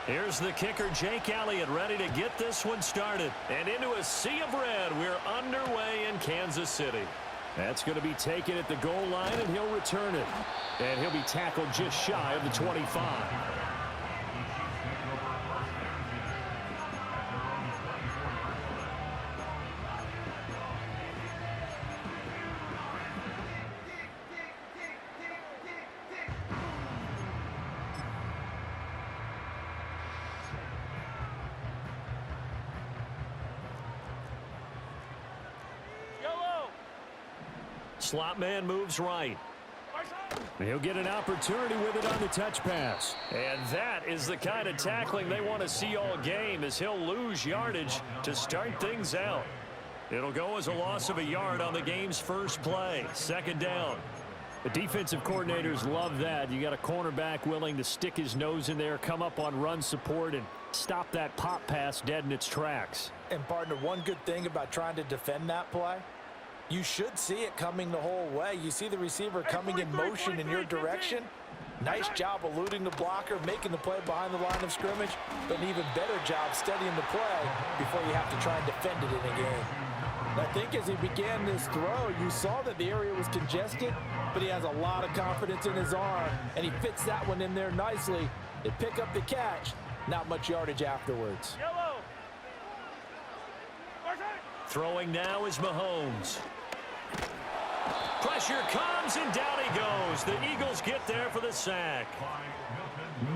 Here's the kicker, Jake Elliott, ready to get this one started. And into a sea of red, we're underway in Kansas City. That's going to be taken at the goal line, and he'll return it. And he'll be tackled just shy of the 25. Slot man moves right. He'll get an opportunity with it on the touch pass. And that is the kind of tackling they want to see all game, as he'll lose yardage to start things out. It'll go as a loss of a yard on the game's first play. Second down. The defensive coordinators love that. You got a cornerback willing to stick his nose in there, come up on run support, and stop that pop pass dead in its tracks. And partner, one good thing about trying to defend that play, you should see it coming the whole way. You see the receiver coming in motion in your direction. Nice job eluding the blocker, making the play behind the line of scrimmage, but an even better job studying the play before you have to try and defend it in a game. And I think as he began this throw, you saw that the area was congested, but he has a lot of confidence in his arm, and he fits that one in there nicely. They pick up the catch, not much yardage afterwards. Throwing now is Mahomes. Pressure comes, and down he goes. The Eagles get there for the sack.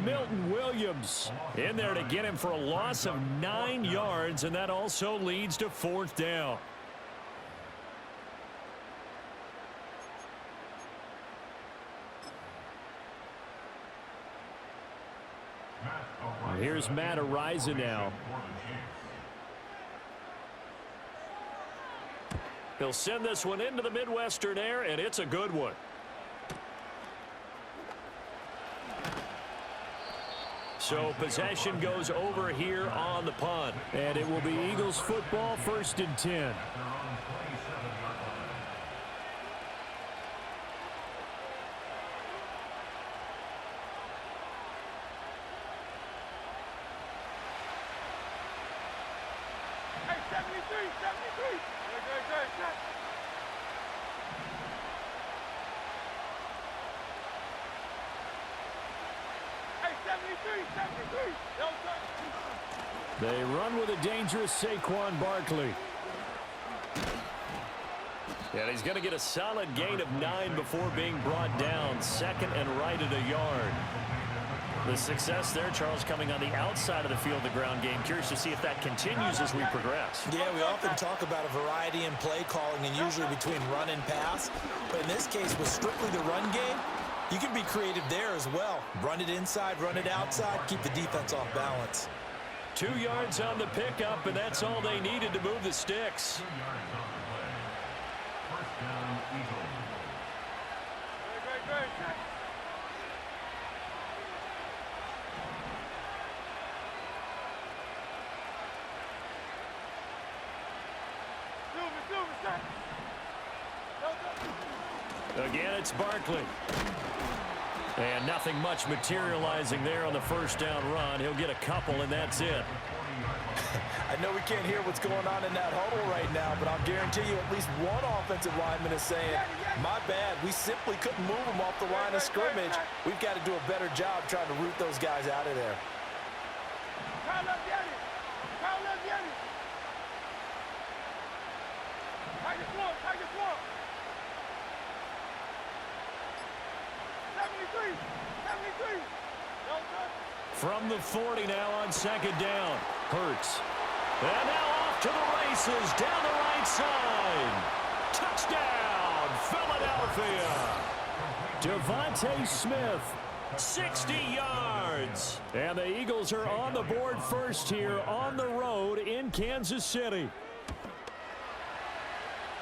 Milton Williams in there to get him for a loss of 9 yards, and that also leads to fourth down. Here's Matt Ariza now. He'll send this one into the Midwestern air, and it's a good one. So possession goes over here on the punt. And it will be Eagles football, 1st and 10. They run with a dangerous Saquon Barkley. And he's going to get a solid gain of 9 before being brought down. Second and right at a yard. The success there, Charles, coming on the outside of the field, the ground game. Curious to see if that continues as we progress. Yeah, we often talk about a variety in play calling and usually between run and pass. But in this case, with strictly the run game, you can be creative there as well. Run it inside, run it outside, keep the defense off balance. 2 yards on the pickup, and that's all they needed to move the sticks. Again, it's Barkley. And nothing much materializing there on the first down run. He'll get a couple, and that's it. I know we can't hear what's going on in that huddle right now, but I'll guarantee you at least one offensive lineman is saying, my bad, we simply couldn't move them off the line of scrimmage. We've got to do a better job trying to root those guys out of there. From the 40 now on second down. Hurts. And now off to the races down the right side. Touchdown, Philadelphia. Devontae Smith, 60 yards. And the Eagles are on the board first here on the road in Kansas City.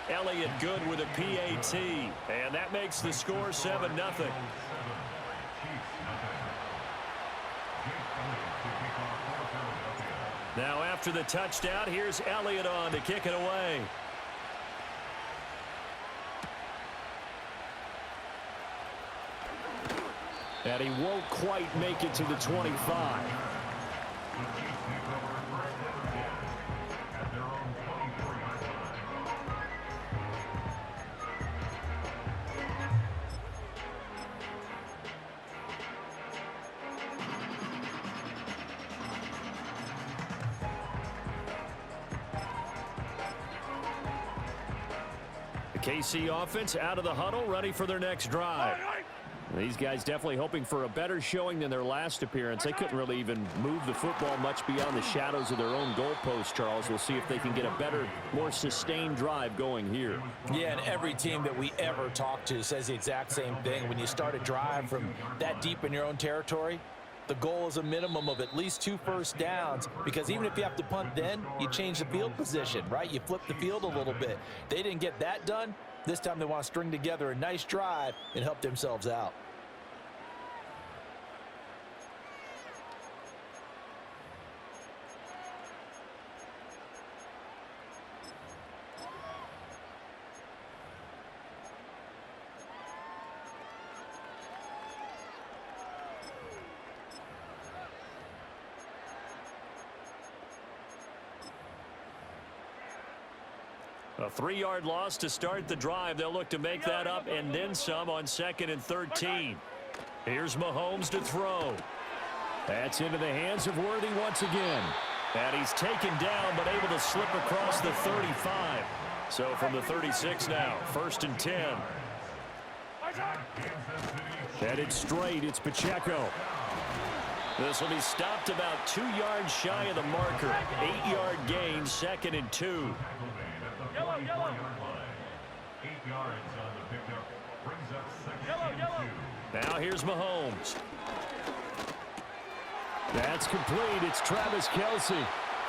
Elliott good with a PAT. And that makes the score 7-0. Now after the touchdown, here's Elliott on to kick it away. And he won't quite make it to the 25. The KC offense out of the huddle, ready for their next drive. These guys definitely hoping for a better showing than their last appearance. They couldn't really even move the football much beyond the shadows of their own goalpost, Charles. We'll see if they can get a better, more sustained drive going here. Yeah, and every team that we ever talk to says the exact same thing. When you start a drive from that deep in your own territory, the goal is a minimum of at least 2 first downs, because even if you have to punt then, you change the field position, right? You flip the field a little bit. They didn't get that done. This time they want to string together a nice drive and help themselves out. A 3-yard loss to start the drive. They'll look to make that up and then some on 2nd and 13. Here's Mahomes to throw. That's into the hands of Worthy once again. And he's taken down but able to slip across the 35. So from the 36 now, 1st and 10. Headed straight, it's Pacheco. This will be stopped about 2 yards shy of the marker. 8-yard gain, 2nd and 2. Yellow. 8 yards on the pickup. Brings up 2nd and 2. Now here's Mahomes. That's complete. It's Travis Kelce.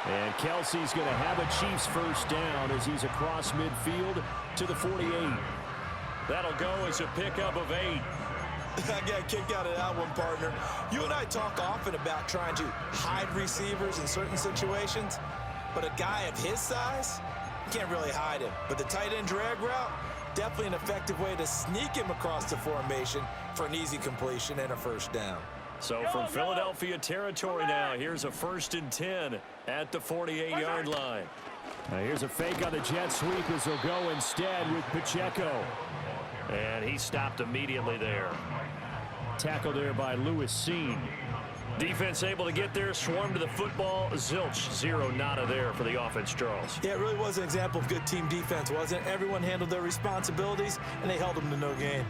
And Kelsey's going to have a Chiefs first down as he's across midfield to the 48. That'll go as a pickup of 8. I got kicked out of that one, partner. You and I talk often about trying to hide receivers in certain situations, but a guy of his size, you can't really hide him. But the tight end drag route, definitely an effective way to sneak him across the formation for an easy completion and a first down. So from Philadelphia territory now, here's a 1st and 10 at the 48-yard line. Now here's a fake on the jet sweep as he'll go instead with Pacheco. And he stopped immediately there. Tackle there by Lewis Seen. Defense able to get there, swarm to the football. Zilch, 0 nada there for the offense, Charles. Yeah, it really was an example of good team defense, wasn't it? Everyone handled their responsibilities, and they held them to no gain.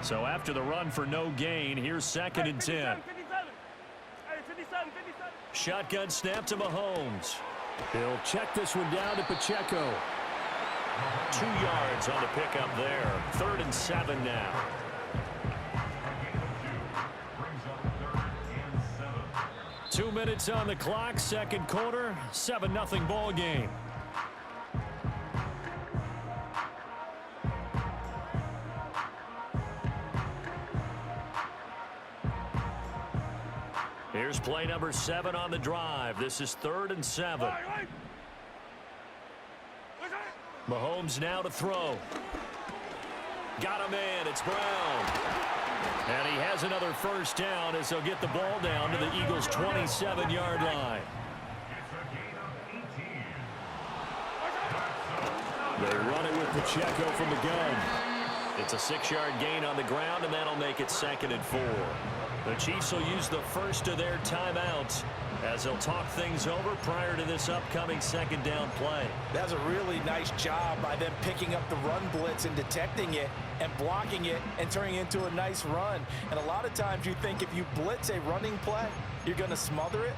So after the run for no gain, here's 2nd and 10. Shotgun snap to Mahomes. He'll check this one down to Pacheco. 2 yards on the pickup there. 3rd and 7 now. Brings up 3rd and 7. 2 minutes on the clock, 2nd quarter, 7-0 ball game. Here's play number 7 on the drive. This is 3rd and 7. Mahomes now to throw. Got a man. It's Brown. And he has another first down as they'll get the ball down to the Eagles' 27-yard line. They run it with Pacheco from the gun. It's a 6-yard gain on the ground, and that'll make it 2nd and 4. The Chiefs will use the first of their timeouts as they'll talk things over prior to this upcoming 2nd down play. That's a really nice job by them picking up the run blitz and detecting it and blocking it and turning it into a nice run. And a lot of times you think if you blitz a running play, you're going to smother it.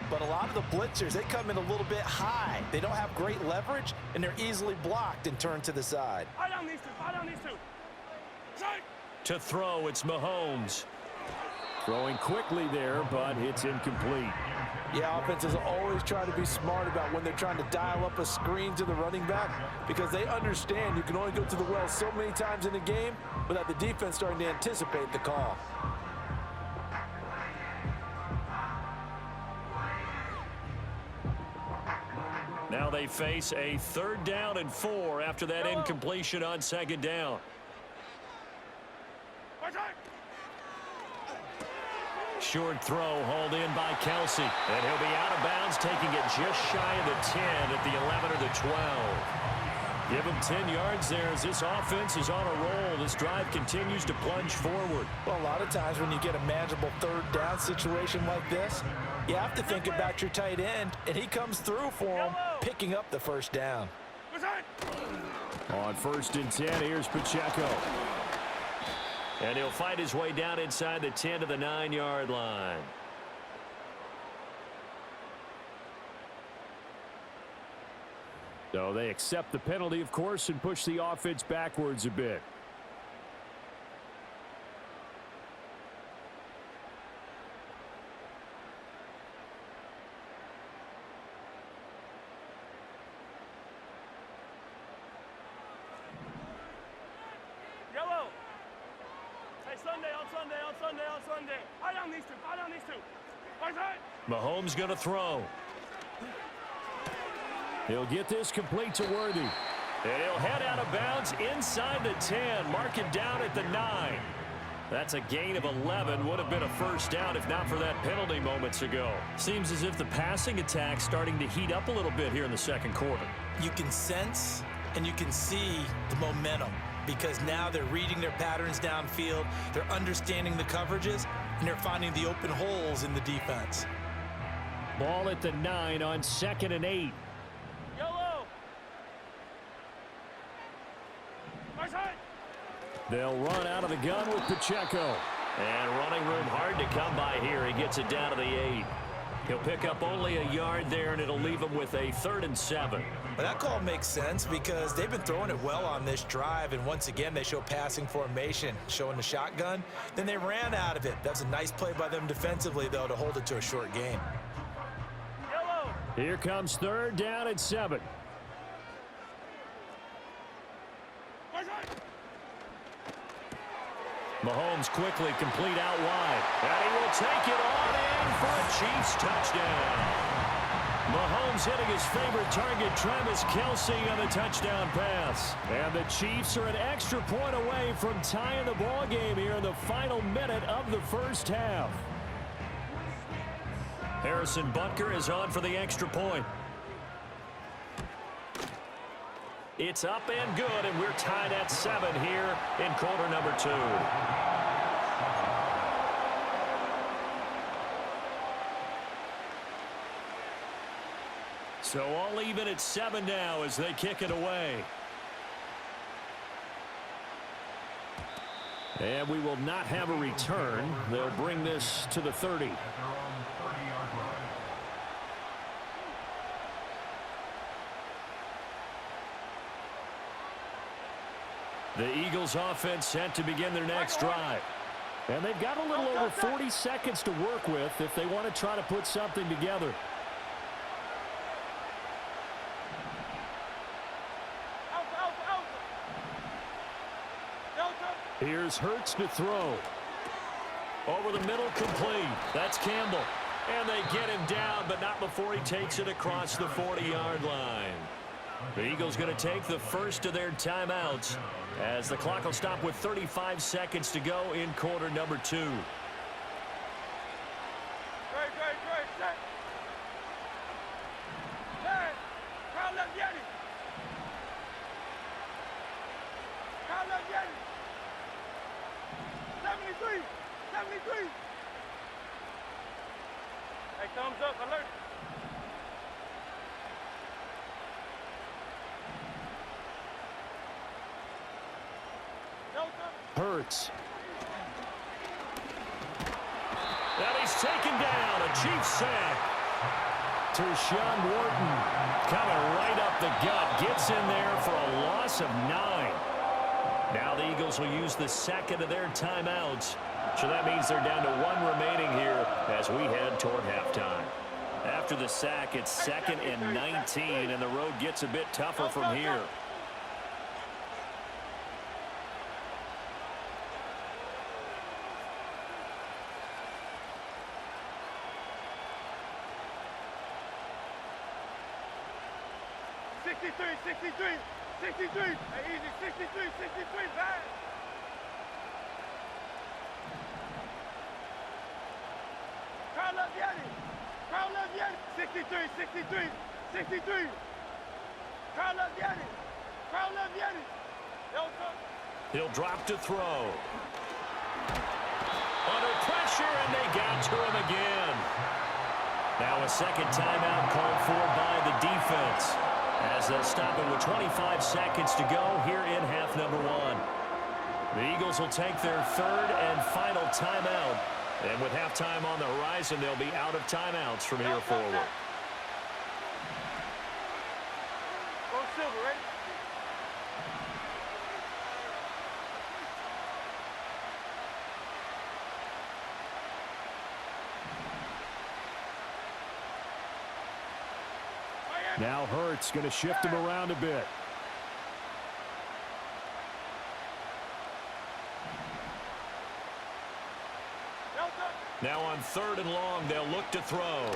But a lot of the blitzers, they come in a little bit high. They don't have great leverage, and they're easily blocked and turned to the side. To throw, it's Mahomes. Throwing quickly there, but it's incomplete. Yeah, offenses always try to be smart about when they're trying to dial up a screen to the running back, because they understand you can only go to the well so many times in a game without the defense starting to anticipate the call. Now they face a 3rd down and 4 after that incompletion on 2nd down. Short throw hauled in by Kelsey. And he'll be out of bounds, taking it just shy of the 10 at the 11 or the 12. Give him 10 yards there as this offense is on a roll. This drive continues to plunge forward. Well, a lot of times when you get a manageable third down situation like this, you have to think about your tight end, and he comes through for him, picking up the first down. On 1st and 10, here's Pacheco. And he'll fight his way down inside the 10 to the 9-yard line. So they accept the penalty, of course, and push the offense backwards a bit. Yellow. Hey, Sunday, on Sunday, on Sunday, on Sunday. I don't need to. I don't need to. Mahomes going to throw. He'll get this complete to Worthy. And he'll head out of bounds inside the 10. Mark it down at the 9. That's a gain of 11. Would have been a first down if not for that penalty moments ago. Seems as if the passing attack's starting to heat up a little bit here in the second quarter. You can sense and you can see the momentum because now they're reading their patterns downfield, they're understanding the coverages, and they're finding the open holes in the defense. Ball at the 9 on 2nd and 8. Yellow. They'll run out of the gun with Pacheco. And running room hard to come by here. He gets it down to the 8. He'll pick up only a yard there, and it'll leave him with a 3rd and 7. But that call makes sense because they've been throwing it well on this drive, and once again they show passing formation, showing the shotgun. Then they ran out of it. That's a nice play by them defensively, though, to hold it to a short gain. Yellow. Here comes 3rd down and 7. Mahomes quickly complete out wide. And he will take it on in for a Chiefs touchdown. Mahomes hitting his favorite target, Travis Kelsey, on the touchdown pass. And the Chiefs are an extra point away from tying the ball game here in the final minute of the first half. Harrison Butker is on for the extra point. It's up and good, and we're tied at 7 here in quarter number 2. So all even at 7 now as they kick it away. And we will not have a return. They'll bring this to the 30. The Eagles offense set to begin their next drive. And they've got a little over 40 seconds to work with if they want to try to put something together. Here's Hurts to throw. Over the middle, complete. That's Campbell. And they get him down, but not before he takes it across the 40-yard line. The Eagles going to take the first of their timeouts as the clock will stop with 35 seconds to go in quarter number 2. Great. Set. Set. Crowd left Yeti. Crowd left Yeti. 73. 73. Hey, thumbs up, alert. Hurts. And he's taken down. A Chiefs sack. Tershawn Wharton coming right up the gut. Gets in there for a loss of 9. Now the Eagles will use the second of their timeouts. So that means they're down to 1 remaining here as we head toward halftime. After the sack, it's 2nd and 19, and the road gets a bit tougher from here. Hey, easy, 63, bad. Crowd love Yeti. Crowd love Yeti. 63, 63, 63. Crowd love Yeti. Crowd love Yeti. He'll drop to throw. Under pressure, and they got to him again. Now a second timeout called for by the defense, as they'll stop it with 25 seconds to go here in half number one. The Eagles will take their third and final timeout. And with halftime on the horizon, they'll be out of timeouts from here forward. Go Silver, ready? Now Hurts going to shift him around a bit. Now on third and long, they'll look to throw.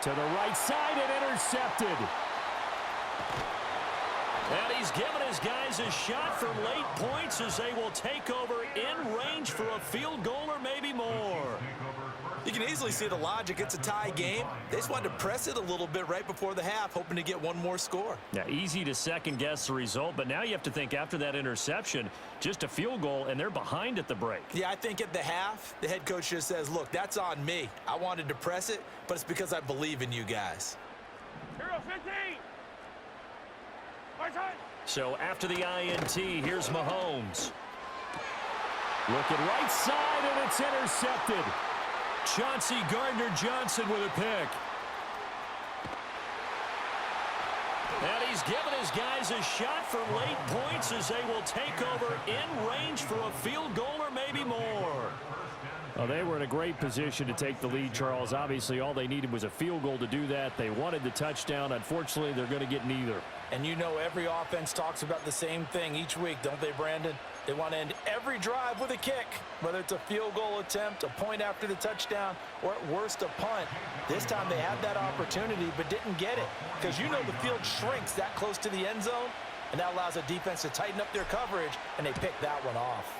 To the right side and intercepted. And he's given his guys a shot from late points as they will take over in range for a field goal or maybe more. You can easily see the logic. It's a tie game. They just wanted to press it a little bit right before the half, hoping to get one more score. Now, easy to second-guess the result, but now you have to think after that interception, just a field goal, and they're behind at the break. Yeah, I think at the half, the head coach just says, look, that's on me. I wanted to press it, but it's because I believe in you guys. Hero 15. My time. So after the INT, here's Mahomes. Looking right side, and it's intercepted. Chauncey Gardner-Johnson with a pick. And he's given his guys a shot for late points as they will take over in range for a field goal or maybe more. Well, they were in a great position to take the lead, Charles. Obviously, all they needed was a field goal to do that. They wanted the touchdown. Unfortunately, they're going to get neither. And you know every offense talks about the same thing each week, don't they, Brandon? They want to end every drive with a kick, whether it's a field goal attempt, a point after the touchdown, or at worst a punt. This time they had that opportunity but didn't get it because you know the field shrinks that close to the end zone, and that allows a defense to tighten up their coverage, and they pick that one off.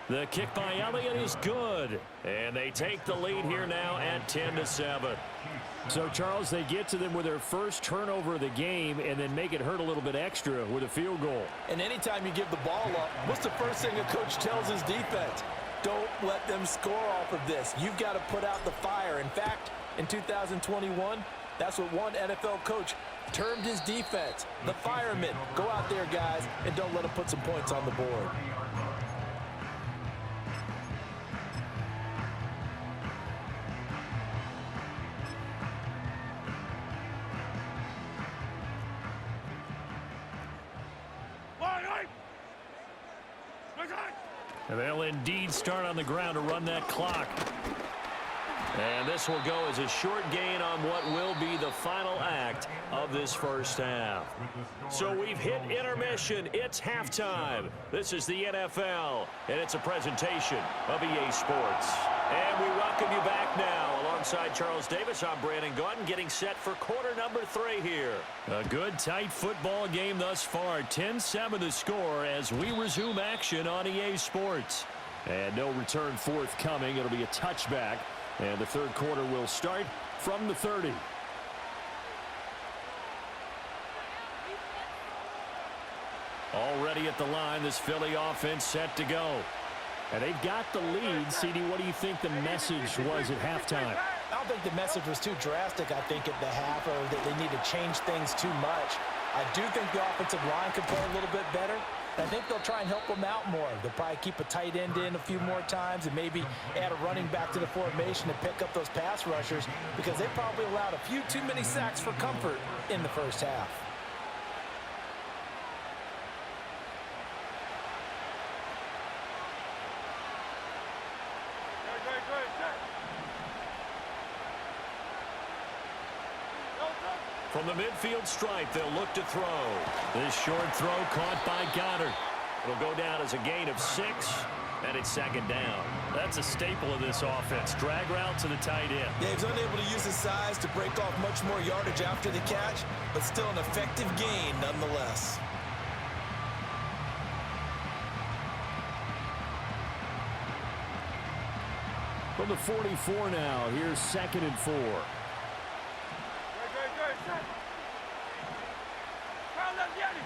The kick by Elliott is good, and they take the lead here now at 10-7. So, Charles, they get to them with their first turnover of the game and then make it hurt a little bit extra with a field goal. And anytime you give the ball up, what's the first thing a coach tells his defense? Don't let them score off of this. You've got to put out the fire. In fact, in 2021, that's what one NFL coach termed his defense, the firemen. Go out there, guys, and don't let them put some points on the board. And they'll indeed start on the ground to run that clock. And this will go as a short gain on what will be the final act of this first half. So we've hit intermission. It's halftime. This is the NFL, and it's a presentation of EA Sports. And we welcome you back now. Alongside Charles Davis, I'm Brandon Gaughton, getting set for quarter number 3 here. A good, tight football game thus far. 10-7 the score as we resume action on EA Sports. And no return forthcoming. It'll be a touchback. And the third quarter will start from the 30. Already at the line, this Philly offense set to go. And they've got the lead. CD, what do you think the message was at halftime? I don't think the message was too drastic, I think, at the half, or that they need to change things too much. I do think the offensive line could play a little bit better. I think they'll try and help them out more. They'll probably keep a tight end in a few more times and maybe add a running back to the formation to pick up those pass rushers because they probably allowed a few too many sacks for comfort in the first half. From the midfield stripe, they'll look to throw. This short throw caught by Goddard. It'll go down as a gain of 6, and it's second down. That's a staple of this offense. Drag route to the tight end. Dave's unable to use his size to break off much more yardage after the catch, but still an effective gain nonetheless. From the 44 now, here's 2nd and 4. Good, good. Set. Crowd left, Yanni.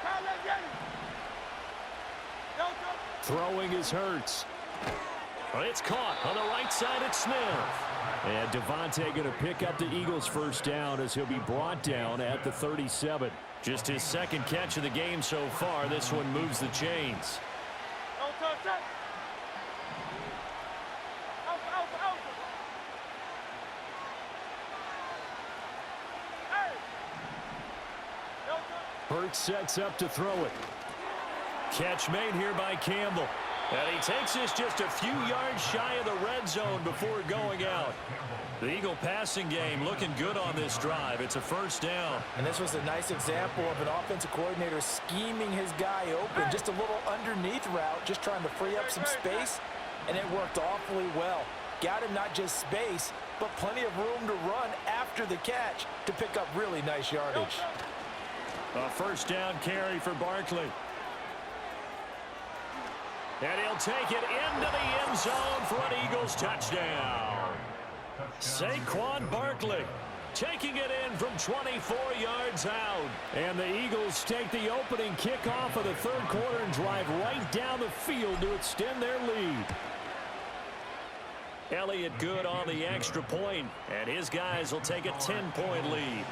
Crowd left, Yanni. Throwing is Hurts. It's caught on the right side at Smith. And Devontae going to pick up the Eagles' first down as he'll be brought down at the 37. Just his 2nd catch of the game so far. This one moves the chains. Hurts sets up to throw it. Catch made here by Campbell. And he takes this just a few yards shy of the red zone before going out. The Eagle passing game looking good on this drive. It's a first down. And this was a nice example of an offensive coordinator scheming his guy open. Just a little underneath route, just trying to free up some space. And it worked awfully well. Got him not just space, but plenty of room to run after the catch to pick up really nice yardage. A first down carry for Barkley. And he'll take it into the end zone for an Eagles touchdown. Saquon Barkley taking it in from 24 yards out. And the Eagles take the opening kickoff of the 3rd quarter and drive right down the field to extend their lead. Elliott good on the extra point, and his guys will take a 10-point lead.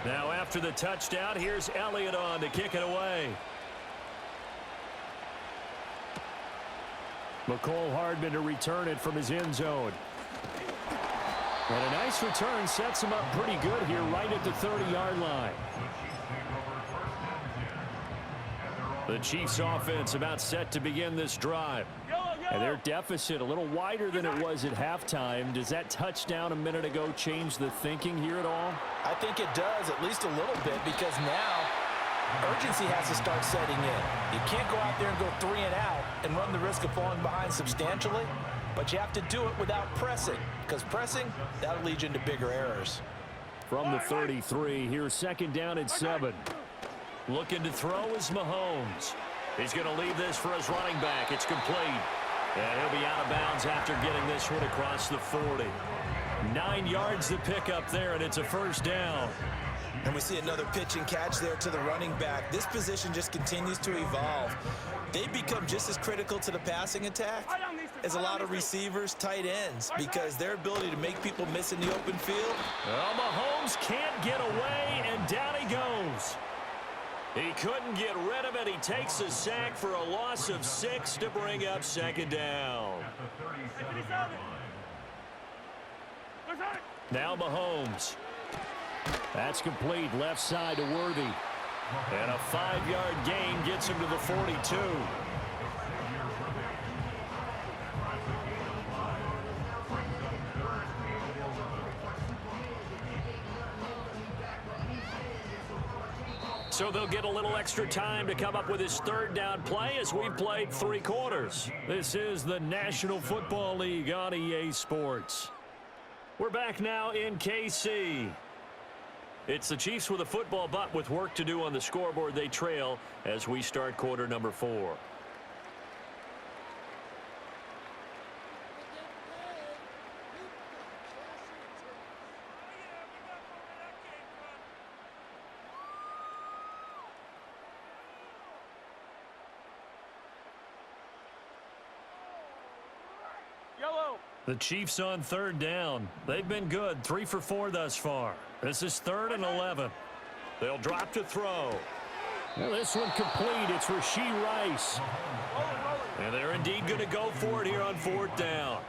Now after the touchdown, here's Elliott on to kick it away. McCole Hardman to return it from his end zone. And a nice return sets him up pretty good here right at the 30-yard line. The Chiefs offense about set to begin this drive. And their deficit a little wider than it was at halftime. Does that touchdown a minute ago change the thinking here at all? I think it does, at least a little bit, because now urgency has to start setting in. You can't go out there and go 3 and out and run the risk of falling behind substantially, but you have to do it without pressing, because pressing, that'll lead you into bigger errors. From the 33, here's 2nd down and 7. Looking to throw is Mahomes. He's going to leave this for his running back. It's complete. And he'll be out of bounds after getting this one across the 40. 9 yards to pick up there, and it's a first down. And we see another pitch and catch there to the running back. This position just continues to evolve. They become just as critical to the passing attack as a lot of receivers, tight ends, because their ability to make people miss in the open field. Well, Mahomes can't get away, and down he goes. He couldn't get rid of it. He takes a sack for a loss of 6 to bring up 2nd down. Now Mahomes. That's complete, left side to Worthy. And a 5-yard gain gets him to the 42. So they'll get a little extra time to come up with his 3rd down play as we've played 3 quarters. This is the National Football League on EA Sports. We're back now in KC. It's the Chiefs with a football, but with work to do on the scoreboard. They trail as we start quarter number 4. The Chiefs on 3rd down. They've been good, 3 for 4 thus far. This is 3rd and 11. They'll drop to throw. Well, this one complete. It's Rashee Rice. And they're indeed going to go for it here on 4th down.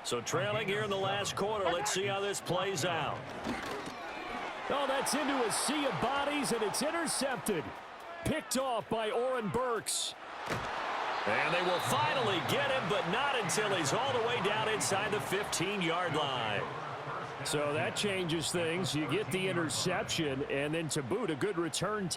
So trailing here in the last quarter. Let's see how this plays out. Oh, that's into a sea of bodies, and it's intercepted. Picked off by Oren Burks. And they will finally get him, but not until he's all the way down inside the 15-yard line. So that changes things. You get the interception, and then to boot, a good return.